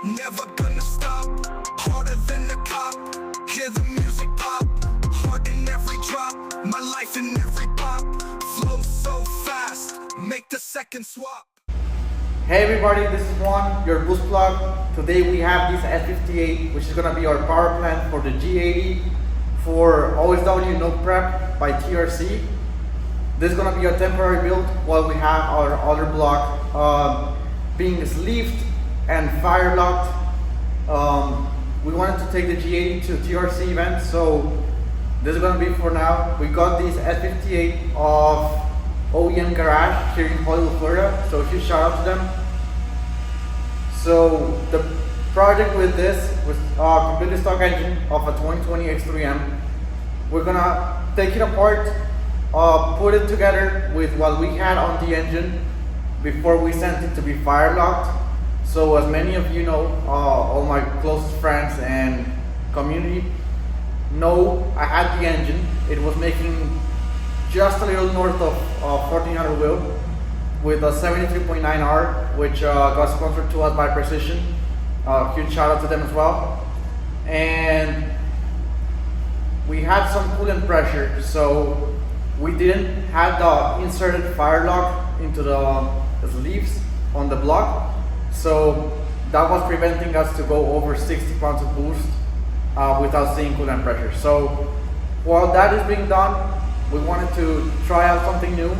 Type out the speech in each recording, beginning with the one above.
never gonna stop. Harder than the cop, hear the music pop. Heart in every drop, my life in every pop. Flow so fast, make the second swap. Hey everybody, this is Juan, your boost plug. Today we have this S58, which is gonna be our power plant for the G80 for OSW No Prep by TRC. This is gonna be a temporary build while we have our other block being sleeved and fire locked. We wanted to take the G80 to TRC event, so this is gonna be for now. We got this S58 of OEM Garage here in Hollywood, Florida, so a huge shout out to them. So the project with this was a completely stock engine of a 2020 X3M. We're gonna take it apart, put it together with what we had on the engine before we sent it to be fire locked. So as many of you know, all my closest friends and community know, I had the engine. It was making just a little north of 1400 wheel with a 73.9R, which got sponsored to us by Precision. Huge shout out to them as well. And we had some coolant pressure, so we didn't have the inserted fire lock into the sleeves on the block. So that was preventing us to go over 60 pounds of boost without seeing coolant pressure. So while that is being done, we wanted to try out something new.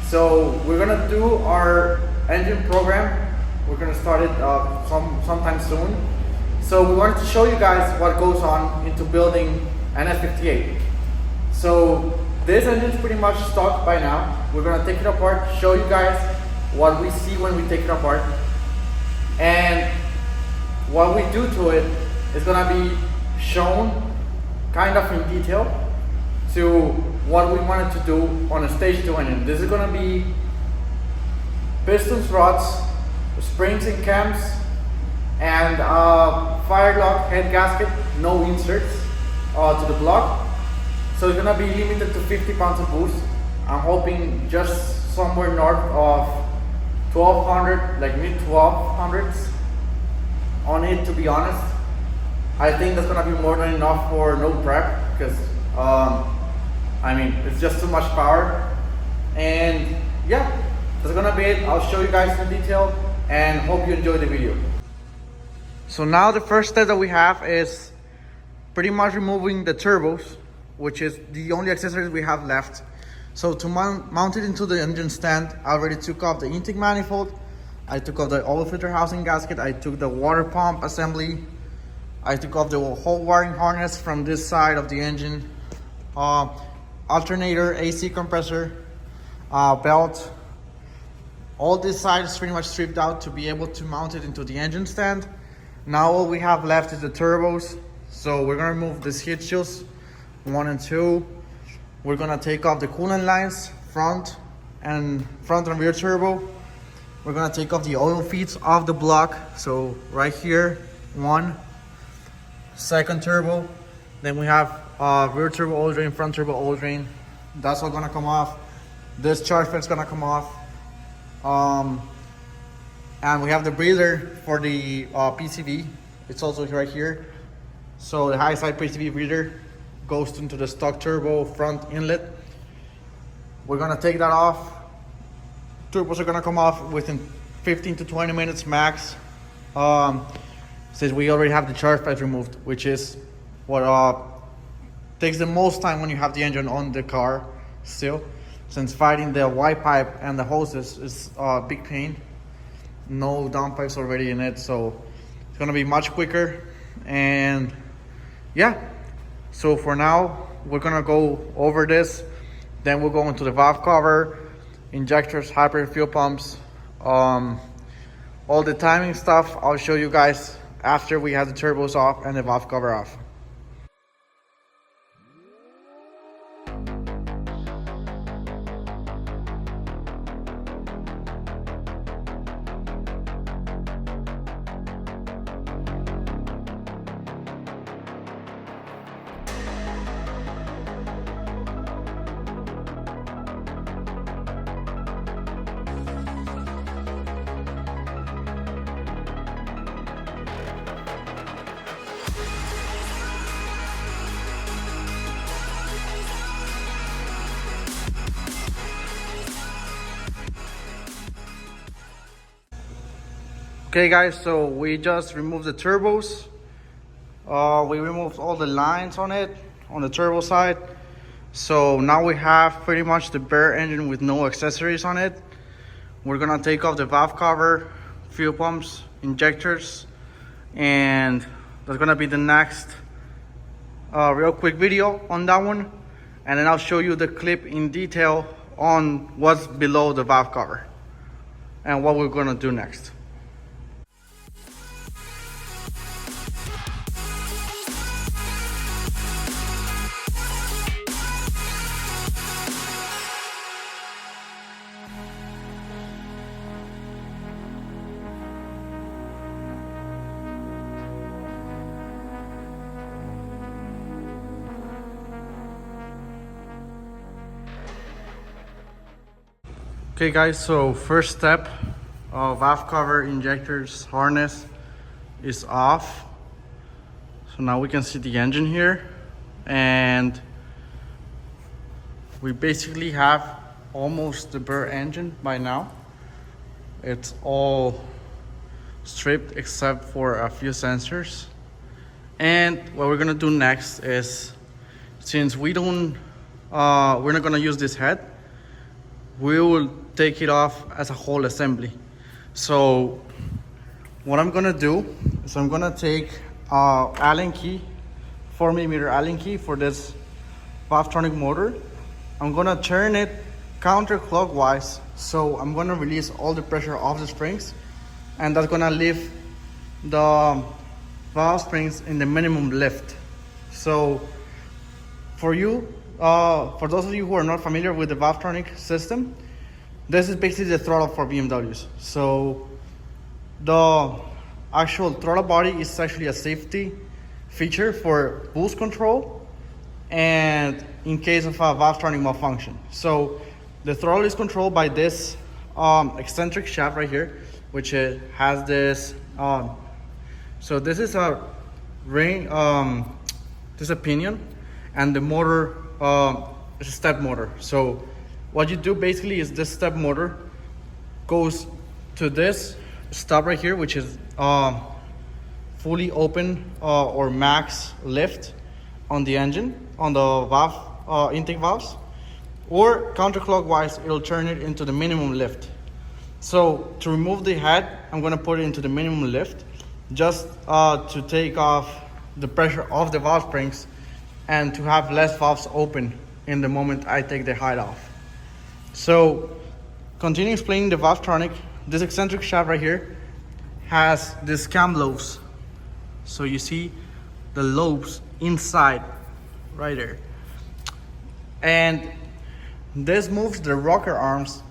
So we're gonna do our engine program. We're gonna start it sometime soon. So we wanted to show you guys what goes on into building an S58. So this engine is pretty much stock by now. We're gonna take it apart, show you guys what we see when we take it apart. And what we do to it is gonna be shown kind of in detail to what we wanted to do on a stage 2 engine. This is gonna be pistons, rods, springs and cams, and fire lock head gasket, no inserts to the block. So it's gonna be limited to 50 pounds of boost. I'm hoping just somewhere north of 1200, like mid 1200s on it, to be honest. I think that's gonna be more than enough for no prep, because I mean, it's just too much power. And yeah, that's gonna be it. I'll show you guys in detail and hope you enjoy the video. So now the first step that we have is pretty much removing the turbos, which is the only accessories we have left. So to mount it into the engine stand, I already took off the intake manifold, I took off the oil filter housing gasket, I took the water pump assembly, I took off the whole wiring harness from this side of the engine, alternator, AC compressor, belt. All this side is pretty much stripped out to be able to mount it into the engine stand. Now all we have left is the turbos. So we're gonna remove these heat shields, 1 and 2. We're gonna take off the coolant lines, front and rear turbo. We're gonna take off the oil feeds off the block. So right here, 1, second turbo. Then we have rear turbo oil drain, front turbo oil drain. That's all gonna come off. This charge pet's gonna come off. And we have the breather for the PCV. It's also right here. So the high side PCV breather goes into the stock turbo front inlet. We're gonna take that off. Turbos are gonna come off within 15 to 20 minutes max. Since we already have the charge pad removed, which is what takes the most time when you have the engine on the car still, since fighting the Y pipe and the hoses is a big pain. No downpipes already in it, so it's gonna be much quicker. And yeah, so for now we're gonna go over this, then we'll go into the valve cover, injectors, hybrid fuel pumps, all the timing stuff I'll show you guys after we have the turbos off and the valve cover off. Okay guys, so we just removed the turbos. We removed all the lines on it, on the turbo side. So now we have pretty much the bare engine with no accessories on it. We're gonna take off the valve cover, fuel pumps, injectors, and that's gonna be the next real quick video on that one. And then I'll show you the clip in detail on what's below the valve cover and what we're gonna do next. Okay guys, so first step, valve cover injectors harness is off. So now we can see the engine here, and we basically have almost the bare engine by now. It's all stripped except for a few sensors. And what we're gonna do next is, since we're not gonna use this head, we will take it off as a whole assembly. So what I'm gonna do is I'm gonna take Allen key, 4mm Allen key for this Valvetronic motor. I'm gonna turn it counterclockwise, so I'm gonna release all the pressure off the springs, and that's gonna leave the valve springs in the minimum lift. So for those of you who are not familiar with the Valvetronic system, this is basically the throttle for BMWs. So the actual throttle body is actually a safety feature for boost control and in case of a Valvetronic malfunction. So the throttle is controlled by this eccentric shaft right here, which has this. So this is a ring, this is a pinion, and the motor is a step motor. So what you do basically is this step motor goes to this stop right here, which is fully open or max lift on the engine, on the valve intake valves, or counterclockwise it'll turn it into the minimum lift. So to remove the head, I'm gonna put it into the minimum lift just to take off the pressure off the valve springs and to have less valves open in the moment I take the head off. So continue explaining the Valvetronic. This eccentric shaft right here has these cam lobes. So you see the lobes inside right there. And this moves the rocker arms,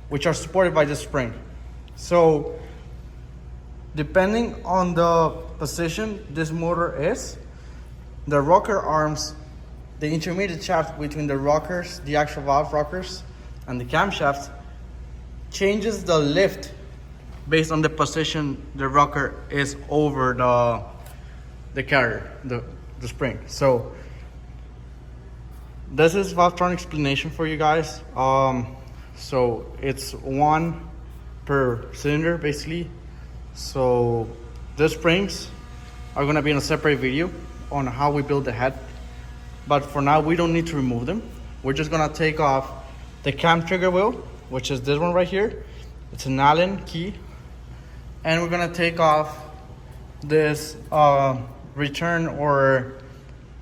which are supported by the spring. So depending on the position this motor is, the rocker arms, the intermediate shaft between the rockers, the actual valve rockers, and the camshaft changes the lift based on the position the rocker is over the carrier, the spring. So this is Valvetronic explanation for you guys. So it's one per cylinder basically. So the springs are gonna be in a separate video on how we build the head, but for now we don't need to remove them. We're just gonna take off the cam trigger wheel, which is this one right here. It's an Allen key, and we're gonna take off this return or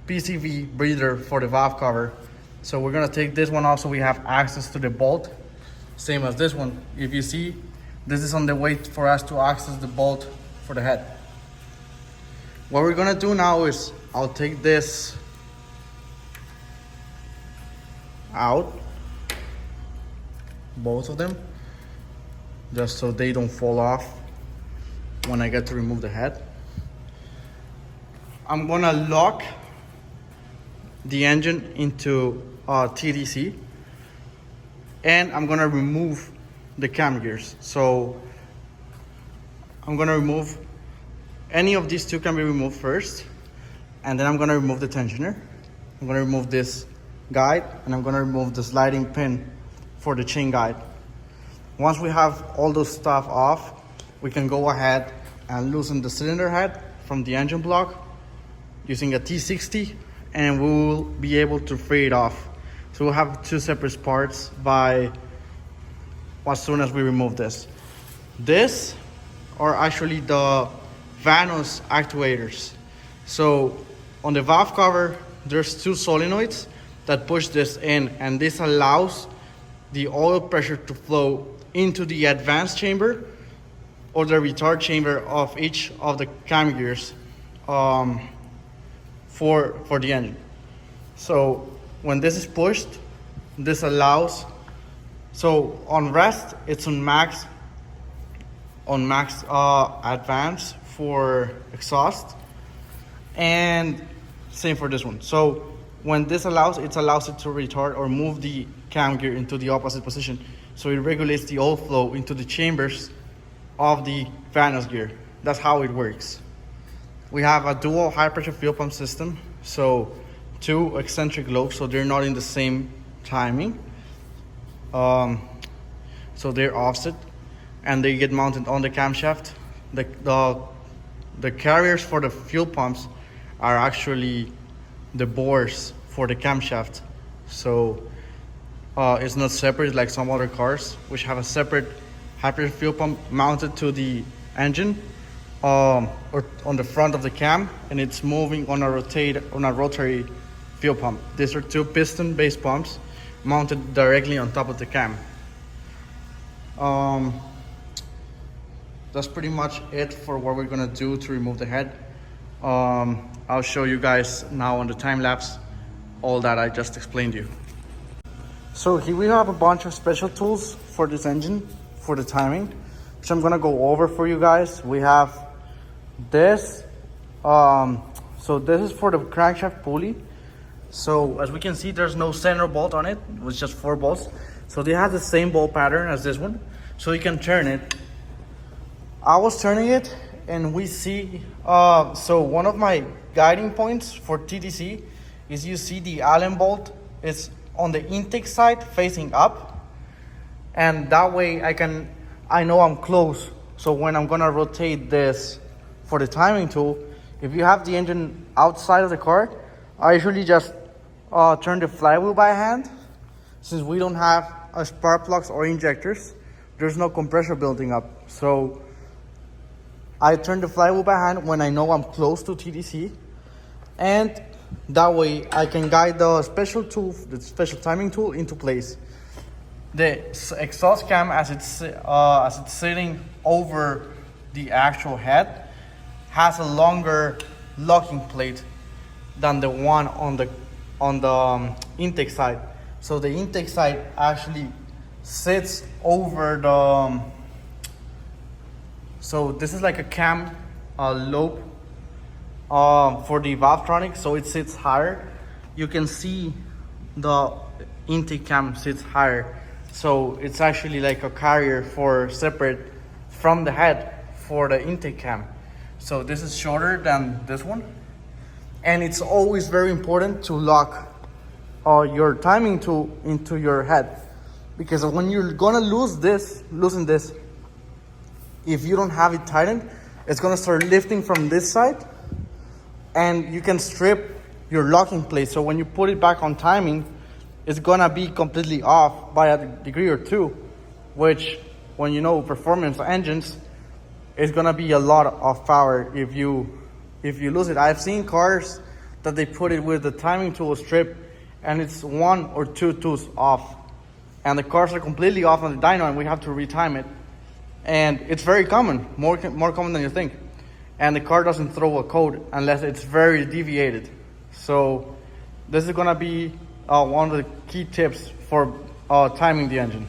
PCV breather for the valve cover. So we're gonna take this one off so we have access to the bolt, same as this one. If you see, this is on the way for us to access the bolt for the head. What we're gonna do now is I'll take this out, both of them, just so they don't fall off when I get to remove the head. I'm gonna lock the engine into TDC, and I'm gonna remove the cam gears. So I'm gonna remove any of these two, can be removed first, and then I'm gonna remove the tensioner. I'm gonna remove this guide, and I'm gonna remove the sliding pin for the chain guide. Once we have all those stuff off, we can go ahead and loosen the cylinder head from the engine block using a T60, and we will be able to free it off. So we'll have two separate parts by as soon as we remove this. This are actually the Vanos actuators. So on the valve cover, there's two solenoids that push this in, and this allows the oil pressure to flow into the advance chamber or the retard chamber of each of the cam gears for the engine. So when this is pushed, this allows, so on rest, it's on max advance for exhaust, and same for this one. So when this allows it to retard or move the cam gear into the opposite position. So it regulates the oil flow into the chambers of the Vanos gear. That's how it works. We have a dual high pressure fuel pump system. So two eccentric lobes, so they're not in the same timing. So they're offset and they get mounted on the camshaft. The carriers for the fuel pumps are actually the bores for the camshaft. So it's not separate like some other cars, which have a separate high pressure fuel pump mounted to the engine or on the front of the cam, and it's moving on a rotary fuel pump. These are two piston based pumps mounted directly on top of the cam. That's pretty much it for what we're gonna do to remove the head. I'll show you guys now on the time lapse all that I just explained to you. So here we have a bunch of special tools for this engine for the timing, which I'm gonna go over for you guys. We have this. So this is for the crankshaft pulley. So as we can see, there's no center bolt on it. It was just 4 bolts. So they have the same bolt pattern as this one. So you can turn it. I was turning it and we see, so one of my guiding points for TTC is you see the Allen bolt is on the intake side facing up. And that way I know I'm close. So when I'm gonna rotate this for the timing tool, if you have the engine outside of the car, I usually just turn the flywheel by hand. Since we don't have spark plugs or injectors, there's no compressor building up. So I turn the flywheel by hand when I know I'm close to TTC, and that way I can guide the special tool, the special timing tool, into place. The exhaust cam, as it's sitting over the actual head, has a longer locking plate than the one on the intake side. So the intake side actually sits over the. So this is like a cam lobe for the Valvetronic, so it sits higher. You can see the intake cam sits higher. So it's actually like a carrier for separate from the head for the intake cam. So this is shorter than this one. And it's always very important to lock your timing tool into your head. Because when you're gonna loosen this, if you don't have it tightened, it's gonna start lifting from this side and you can strip your locking plate. So when you put it back on timing, it's gonna be completely off by a degree or two, which when you know performance engines, it's gonna be a lot of power if you lose it. I've seen cars that they put it with the timing tool strip and it's 1 or 2 tools off. And the cars are completely off on the dyno and we have to retime it. And it's very common, more common than you think. And the car doesn't throw a code unless it's very deviated. So this is gonna be one of the key tips for timing the engine.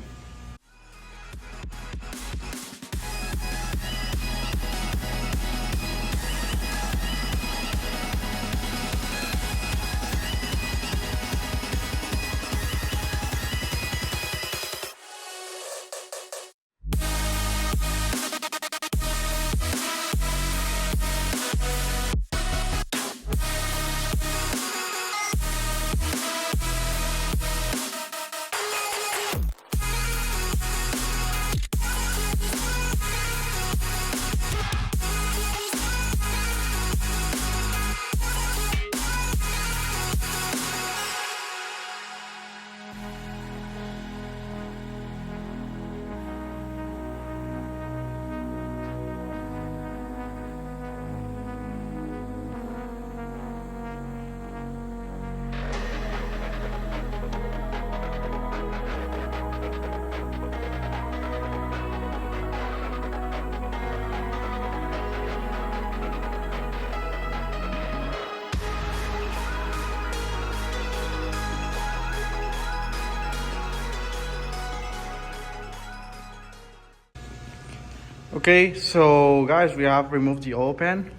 Okay, so guys, we have removed the oil pan,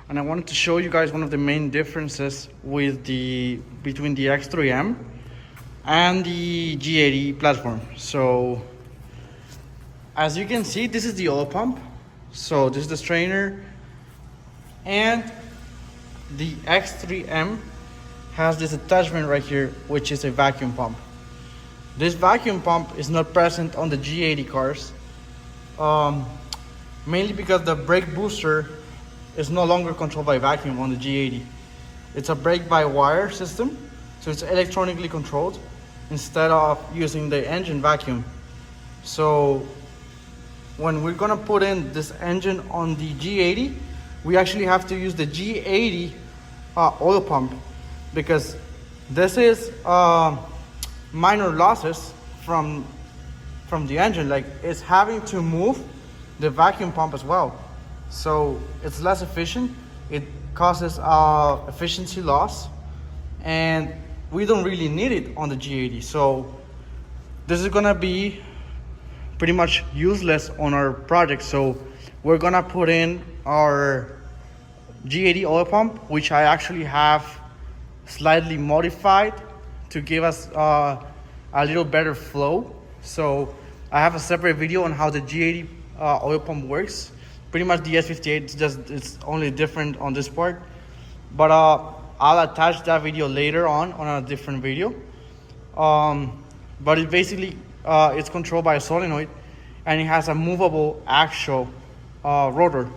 and I wanted to show you guys one of the main differences with between the X3M and the G80 platform. So as you can see, this is the oil pump. So this is the strainer, and the X3M has this attachment right here, which is a vacuum pump. This vacuum pump is not present on the G80 cars, mainly because the brake booster is no longer controlled by vacuum on the G80. It's a brake-by-wire system, so it's electronically controlled instead of using the engine vacuum. So when we're gonna put in this engine on the G80, we actually have to use the G80 oil pump, because this is minor losses from the engine. Like, it's having to move the vacuum pump as well, so it's less efficient. It causes efficiency loss, and we don't really need it on the G80. So this is gonna be pretty much useless on our project. So we're gonna put in our G80 oil pump, which I actually have slightly modified to give us a little better flow. So I have a separate video on how the G80 oil pump works. Pretty much the S58, it's only different on this part. But I'll attach that video later on a different video. But it basically it's controlled by a solenoid, and it has a movable axial rotor.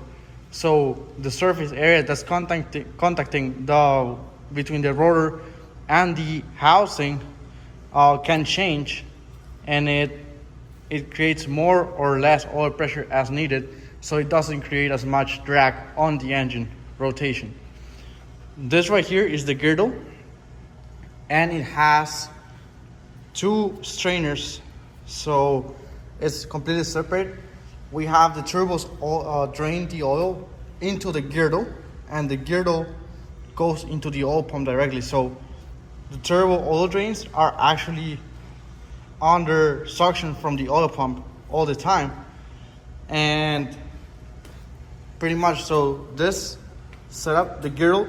So the surface area that's contacting between the rotor and the housing can change, and it creates more or less oil pressure as needed, so it doesn't create as much drag on the engine rotation. This right here is the girdle, and it has two strainers, so it's completely separate. We have the turbos drain the oil into the girdle, and the girdle goes into the oil pump directly. So the turbo oil drains are actually under suction from the oil pump all the time. And pretty much, so this setup, the girdle,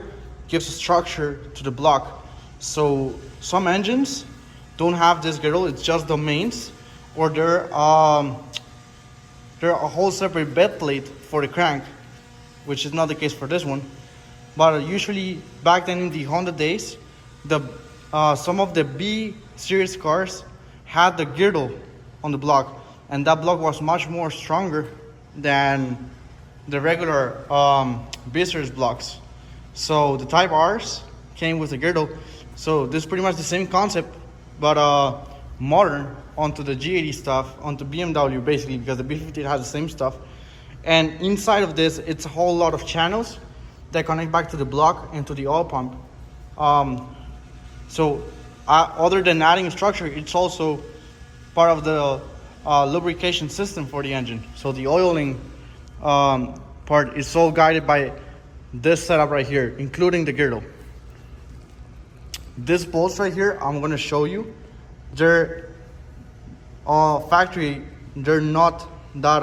gives a structure to the block. So some engines don't have this girdle, it's just the mains, or they're a whole separate bed plate for the crank, which is not the case for this one. But usually back then in the Honda days, some of the B series cars had the girdle on the block, and that block was much more stronger than the regular B series blocks. So the Type R's came with the girdle. So this is pretty much the same concept, but modern onto the G80 stuff, onto BMW basically, because the B58 has the same stuff. And inside of this, it's a whole lot of channels that connect back to the block and to the oil pump. So other than adding structure, it's also part of the lubrication system for the engine. So the oiling part is all guided by this setup right here, including the girdle. These bolts right here, I'm gonna show you. They're factory, they're not that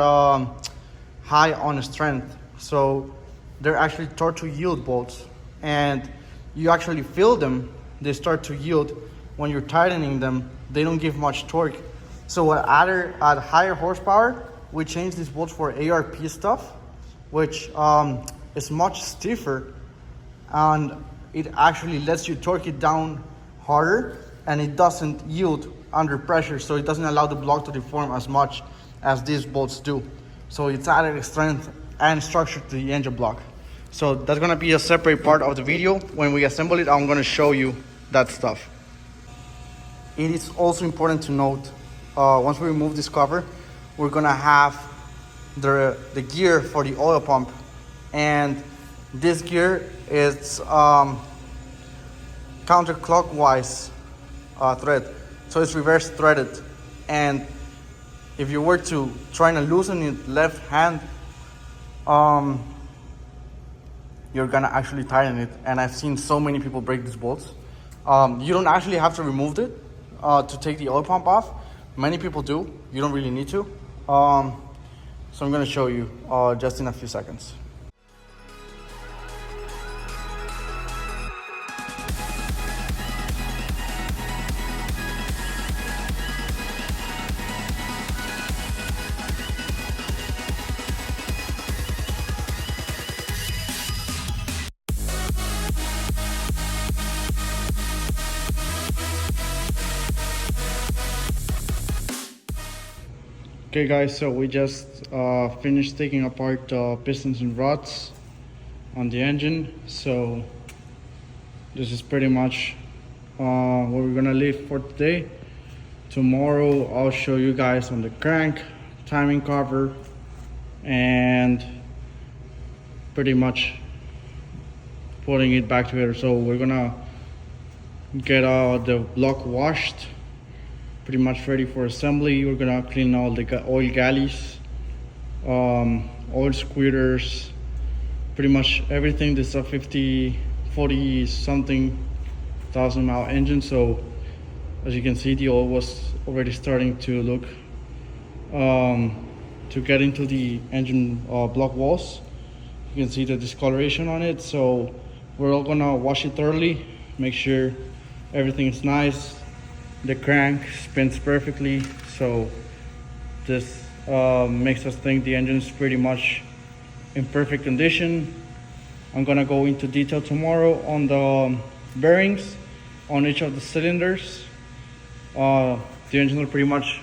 high on strength. So they're actually torque to yield bolts, and you actually feel them. They start to yield when you're tightening them. They don't give much torque. So at higher horsepower, we changed these bolts for ARP stuff, which is much stiffer, and it actually lets you torque it down harder, and it doesn't yield under pressure, so it doesn't allow the block to deform as much as these bolts do. So it's added strength and structure to the engine block. So that's gonna be a separate part of the video. When we assemble it, I'm gonna show you that stuff. It is also important to note, once we remove this cover, we're gonna have the gear for the oil pump, and this gear is counterclockwise thread, so it's reverse threaded. And if you were to try to loosen it left hand, you're gonna actually tighten it, and I've seen so many people break these bolts. You don't actually have to remove it to take the oil pump off. Many people do. You don't really need to. So I'm gonna show you just in a few seconds. Okay guys, so we just finished taking apart the pistons and rods on the engine. So this is pretty much what we're gonna leave for today. Tomorrow I'll show you guys on the crank, timing cover, and pretty much putting it back together. So we're gonna get the block washed, pretty much ready for assembly. We're gonna clean all the oil galleys, oil squirters, pretty much everything. This is a 40 something thousand mile engine, so as you can see the oil was already starting to look to get into the engine block walls. You can see the discoloration on it, so we're all gonna wash it thoroughly, make sure everything is nice. The crank spins perfectly, so this makes us think the engine is pretty much in perfect condition. I'm gonna go into detail tomorrow on the bearings on each of the cylinders. The engines are pretty much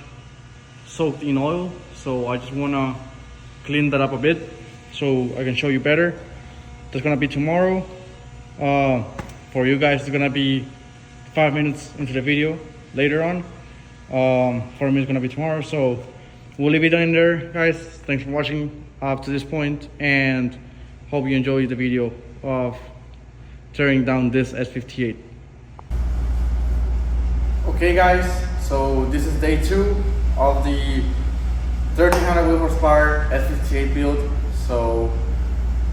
soaked in oil, so I just wanna clean that up a bit so I can show you better. That's gonna be tomorrow. For you guys, it's gonna be 5 minutes into the video later on. For me, it's gonna be tomorrow, so we'll leave it in there, guys. Thanks for watching up to this point, and hope you enjoyed the video of tearing down this S58. Okay guys, so this is day 2 of the 1300 wheel horsepower S58 build. So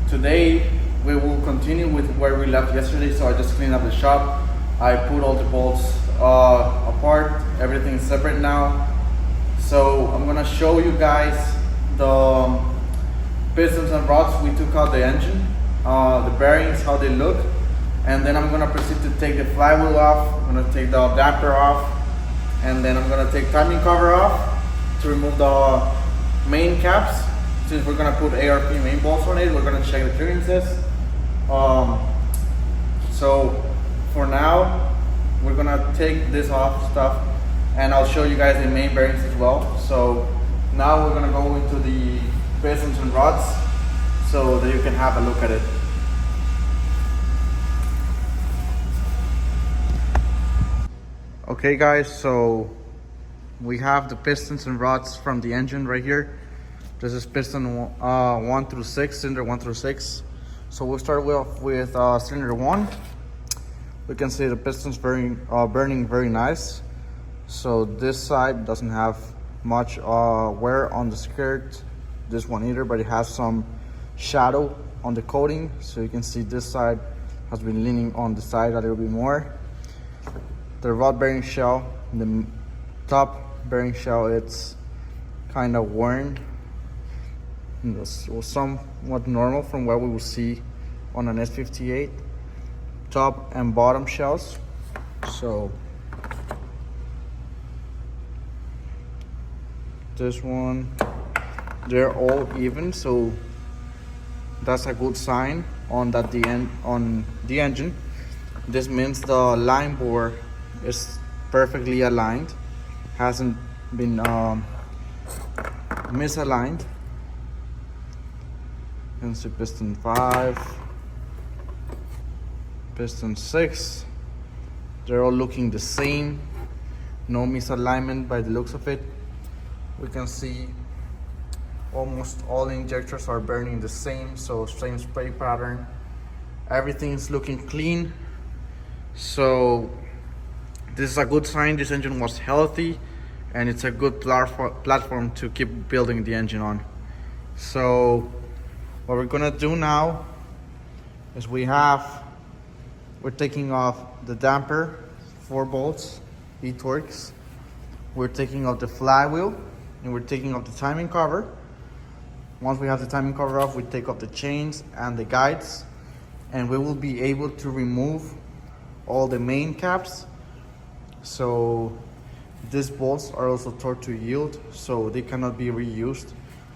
today we will continue with where we left yesterday. So I just cleaned up the shop, I put all the bolts apart, everything's separate now. So I'm gonna show you guys the pistons and rods we took out the engine, the bearings, how they look, and then I'm gonna proceed to take the flywheel off. I'm gonna take the damper off, and then I'm gonna take timing cover off to remove the main caps. Since we're gonna put ARP main bolts on it, we're gonna check the clearances. So for now, we're gonna take this off stuff, and I'll show you guys the main bearings as well. So now we're gonna go into the pistons and rods so that you can have a look at it. Okay guys, so we have the pistons and rods from the engine right here. This is piston 1 through 6, cylinder 1 through 6. So we'll start with cylinder 1. We can see the pistons burning very nice. So this side doesn't have much wear on the skirt, this one either, but it has some shadow on the coating. So you can see this side has been leaning on the side a little bit more. The rod bearing shell, the top bearing shell, it's kind of worn. This was somewhat normal from what we will see on an S58. Top and bottom shells, so this one, they're all even, so that's a good sign on the engine. This means the line bore is perfectly aligned, hasn't been misaligned. You can see piston 5, piston 6, they're all looking the same, no misalignment by the looks of it. We can see almost all injectors are burning the same, so same spray pattern. Everything's looking clean, so this is a good sign. This engine was healthy, and it's a good platform to keep building the engine on. So what we're gonna do now is we're taking off the damper, 4 bolts, E-Torx. We're taking off the flywheel, and we're taking off the timing cover. Once we have the timing cover off, we take off the chains and the guides, and we will be able to remove all the main caps. So these bolts are also torque to yield, so they cannot be reused.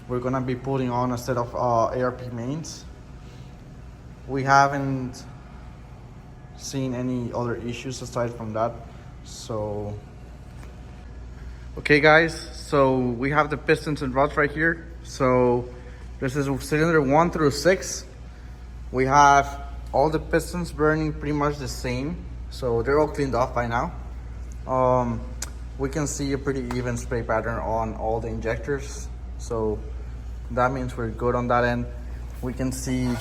We're gonna be putting on a set of ARP mains. We haven't seen any other issues aside from that. So okay guys, so we have the pistons and rods right here. So this is cylinder 1 through 6. We have all the pistons burning pretty much the same, so they're all cleaned off by now. We can see a pretty even spray pattern on all the injectors, so that means we're good on that end. We can see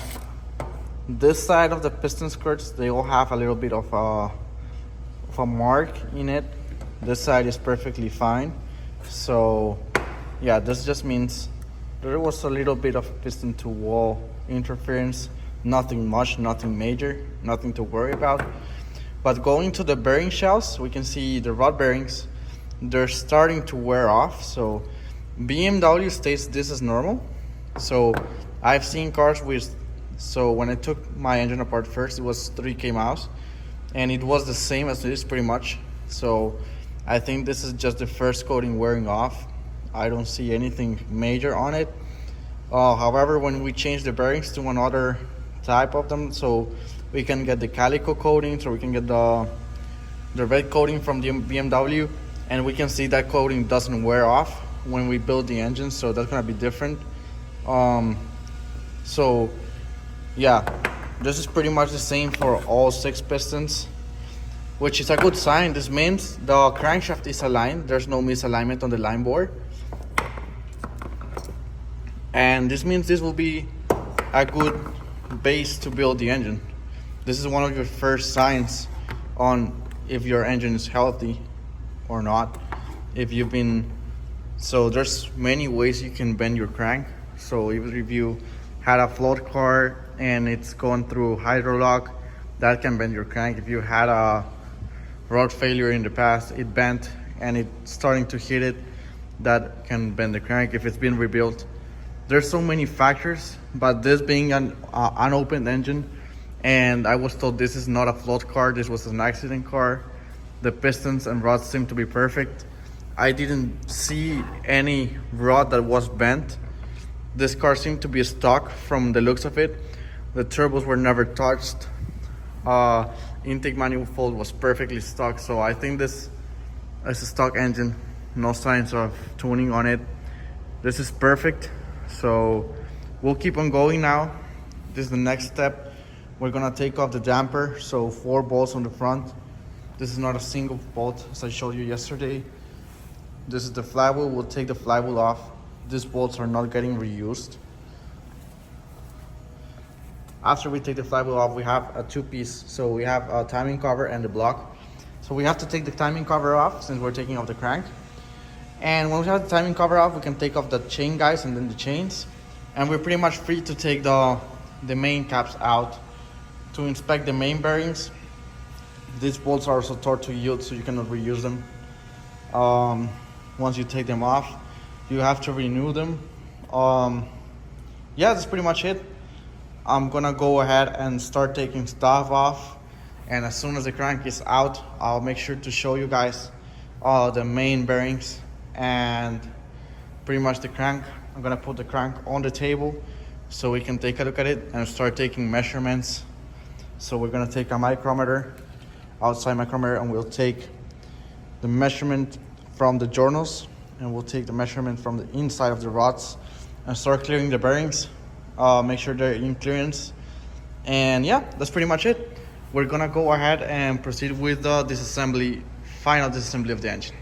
this side of the piston skirts, they all have a little bit of a mark in it. This side is perfectly fine. So yeah, this just means there was a little bit of piston to wall interference. Nothing much, nothing major, nothing to worry about. But going to the bearing shells, we can see the rod bearings, they're starting to wear off. So BMW states this is normal. So I've seen cars with, so when I took my engine apart first, it was 3K miles, and it was the same as this pretty much. So I think this is just the first coating wearing off. I don't see anything major on it. However, when we change the bearings to another type of them, so we can get the calico coating, so we can get the red coating from the BMW, and we can see that coating doesn't wear off when we build the engine, so that's gonna be different. So yeah, this is pretty much the same for all 6 pistons, which is a good sign. This means the crankshaft is aligned. There's no misalignment on the line board. And this means this will be a good base to build the engine. This is one of your first signs on if your engine is healthy or not. So there's many ways you can bend your crank. So if you had a float car and it's going through hydrolock, that can bend your crank. If you had a rod failure in the past, it bent and it's starting to hit it, that can bend the crank. If it's been rebuilt, there's so many factors. But this being an unopened engine, and I was told this is not a float car, this was an accident car, the pistons and rods seem to be perfect. I didn't see any rod that was bent. This car seemed to be stock from the looks of it. The turbos were never touched. Intake manifold was perfectly stock, so I think this is a stock engine. No signs of tuning on it. This is perfect, so we'll keep on going now. This is the next step. We're gonna take off the damper, so 4 bolts on the front. This is not a single bolt as I showed you yesterday. This is the flywheel. We'll take the flywheel off. These bolts are not getting reused. After we take the flywheel off, we have a 2-piece. So we have a timing cover and the block. So we have to take the timing cover off since we're taking off the crank. And when we have the timing cover off, we can take off the chain guys and then the chains. And we're pretty much free to take the main caps out. To inspect the main bearings, these bolts are also torque to yield, so you cannot reuse them. Once you take them off, you have to renew them. Yeah, that's pretty much it. I'm gonna go ahead and start taking stuff off, and as soon as the crank is out, I'll make sure to show you guys the main bearings and pretty much the crank. I'm gonna put the crank on the table so we can take a look at it and start taking measurements. So we're gonna take a micrometer, outside micrometer, and we'll take the measurement from the journals, and we'll take the measurement from the inside of the rods and start clearing the bearings. Make sure they're in clearance. And yeah, that's pretty much it. We're gonna go ahead and proceed with the disassembly, final disassembly of the engine.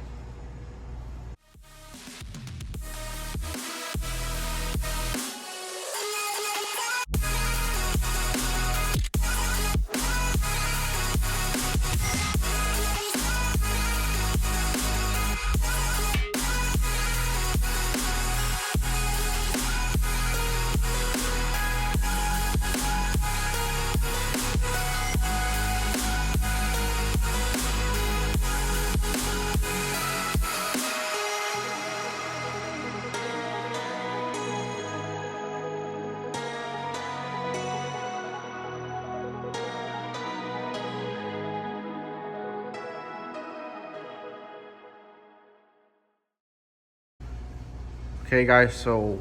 Okay guys, so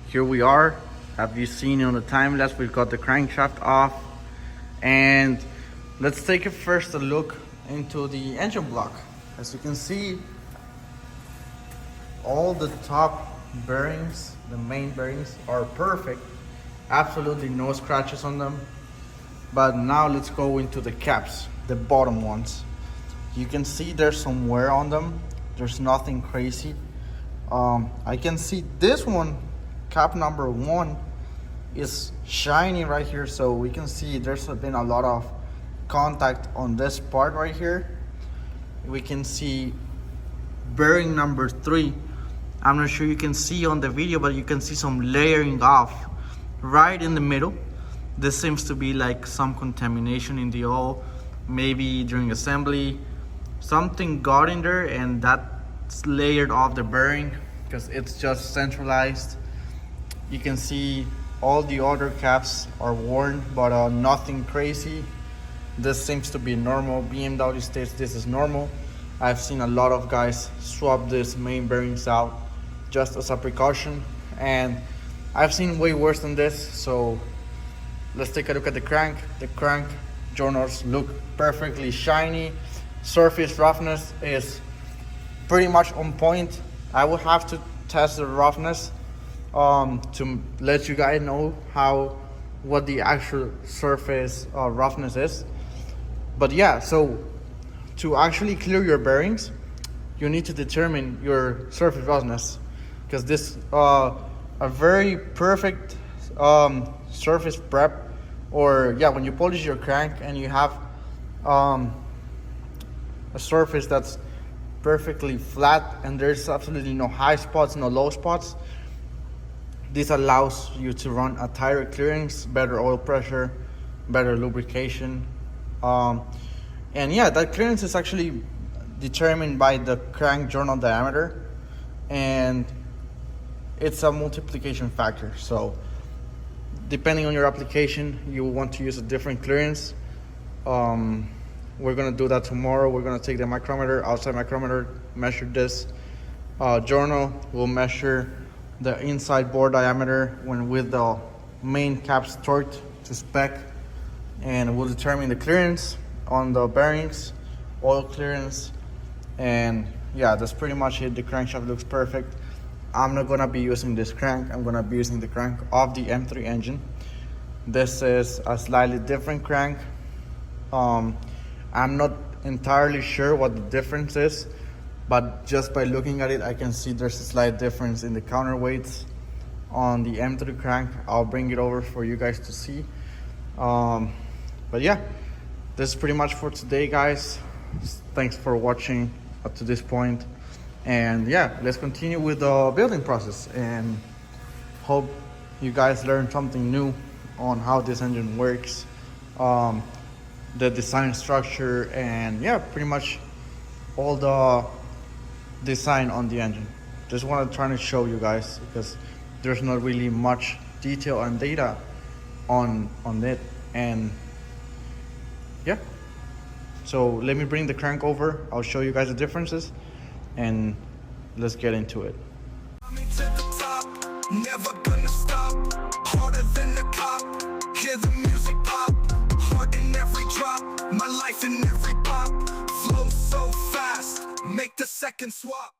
here we are. Have you seen on the time lapse, we've got the crankshaft off, and let's take a first look into the engine block. As you can see, all the top bearings, the main bearings, are perfect. Absolutely no scratches on them. But now let's go into the caps, the bottom ones. You can see there's some wear on them. There's nothing crazy. I can see this one, cap number 1, is shiny right here, so we can see there's been a lot of contact on this part right here. We can see bearing number 3. I'm not sure you can see on the video, but you can see some layering off right in the middle. This seems to be like some contamination in the oil, maybe during assembly. Something got in there and that's layered off the bearing because it's just centralized. You can see all the other caps are worn, but nothing crazy. This seems to be normal. BMW states this is normal. I've seen a lot of guys swap this main bearings out just as a precaution, and I've seen way worse than this. So let's take a look at the crank. The crank journals look perfectly shiny. Surface roughness is pretty much on point. I will have to test the roughness to let you guys know what the actual surface roughness is. But yeah, so to actually clear your bearings, you need to determine your surface roughness, because this a very perfect surface prep, or yeah, when you polish your crank and you have a surface that's perfectly flat and there's absolutely no high spots, no low spots, this allows you to run a tighter clearance, better oil pressure, better lubrication, and yeah, that clearance is actually determined by the crank journal diameter, and it's a multiplication factor. So depending on your application, you will want to use a different clearance. We're gonna do that tomorrow. We're gonna take the micrometer, outside micrometer, measure this journal. We'll measure the inside bore diameter when with the main caps torqued to spec, and we'll determine the clearance on the bearings, oil clearance, and yeah, that's pretty much it. The crankshaft looks perfect. I'm not gonna be using this crank. I'm gonna be using the crank of the M3 engine. This is a slightly different crank. I'm not entirely sure what the difference is, but just by looking at it, I can see there's a slight difference in the counterweights on the M3 crank. I'll bring it over for you guys to see. But yeah, this is pretty much for today, guys. Thanks for watching up to this point. And yeah, let's continue with the building process, and hope you guys learned something new on how this engine works, the design structure, and yeah, pretty much all the design on the engine. Just want to try to show you guys because there's not really much detail and data on it. And yeah, so let me bring the crank over. I'll show you guys the differences and let's get into it. Coming to the top, never gonna stop. Harder than the cop, hear the music pop. Heart in every drop, my life in every pop. Flow so fast, make the second swap.